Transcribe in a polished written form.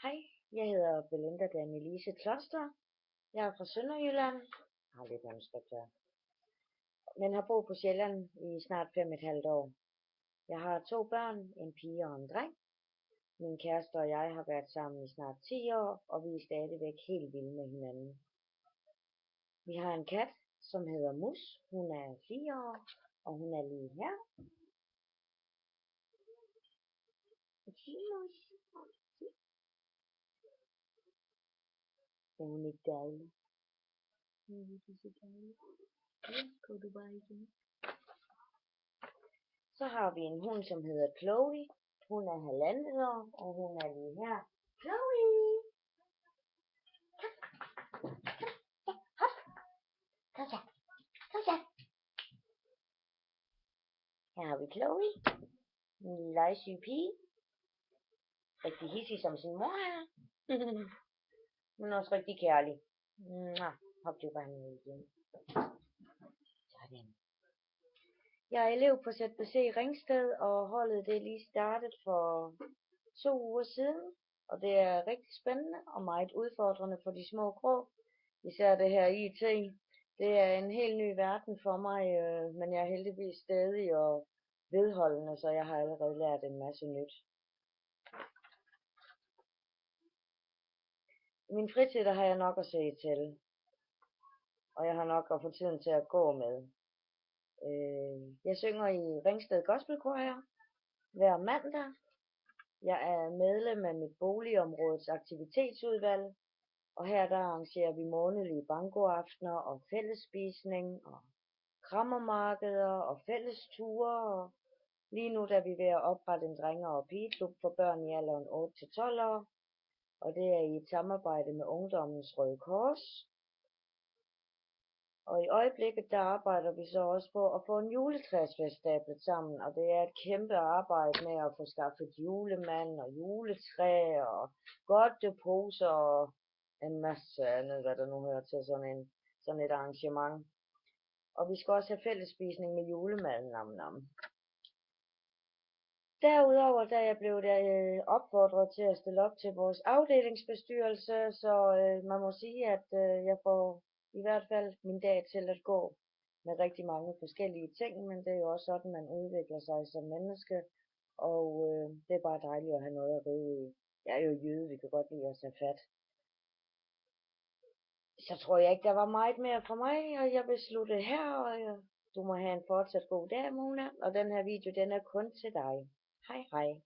Hej, jeg hedder Belinda Danielise Kloster. Jeg er fra Sønderjylland, har lidt manuskript, men har boet på Sjælland i snart 5,5 år. Jeg har 2 børn, en pige og en dreng. Min kæreste og jeg har været sammen i snart 10 år, og vi er stadigvæk helt vilde med hinanden. Vi har en kat, som hedder Mus. Hun er 4 år, og hun er lige her. Er hun ikke dejlig? Går du bare igen. Så har vi en hund, som hedder Chloe. Hun er 1,5 år, og hun er lige her. Chloe! Kom så. Kom så. Her har vi Chloe. En lille legesyg pige. Rigtig hissig som sin mor er. Men også rigtig kærlig. Hop du bare ned igen. Sådan. Jeg er elev på ZBC i Ringsted, og holdet det er lige startet for 2 uger siden. Og det er rigtig spændende og meget udfordrende for de små grå. Især det her IT. Det er en helt ny verden for mig, men jeg er heldigvis stædig og vedholdende, så jeg har allerede lært en masse nyt. I min fritid har jeg nok at se til, og jeg har nok at få tiden til at gå med. Jeg synger i Ringsted Gospel Choir hver mandag. Jeg er medlem af mit boligområdes aktivitetsudvalg, og her der arrangerer vi månedlige bankoaftener og fællesspisning og krammermarkeder og fællesture. Og lige nu der er vi ved at oprette en drenge- og pigeklub for børn i alderen 8-12 år, og det er i et samarbejde med Ungdommens Røde Kors. Og i øjeblikket der arbejder vi så også på at få en juletræsfest stablet sammen, og det er et kæmpe arbejde med at få skaffet julemand og juletræ og godteposer og en masse andet, hvad der nu hører til sådan et arrangement. Og vi skal også have fællesspisning med julemad. Derudover der er jeg blevet opfordret til at stille op til vores afdelingsbestyrelse, så man må sige, at jeg får i hvert fald min dag til at gå med rigtig mange forskellige ting, men det er jo også sådan, man udvikler sig som menneske, og det er bare dejligt at have noget at ride i. Jeg er jo jyde, vi kan godt lide at tage fat. Så tror jeg ikke, der var meget mere fra mig, og jeg vil slutte her, og du må have en fortsat god dag, Mona, og den her video, den er kun til dig. Hej hej.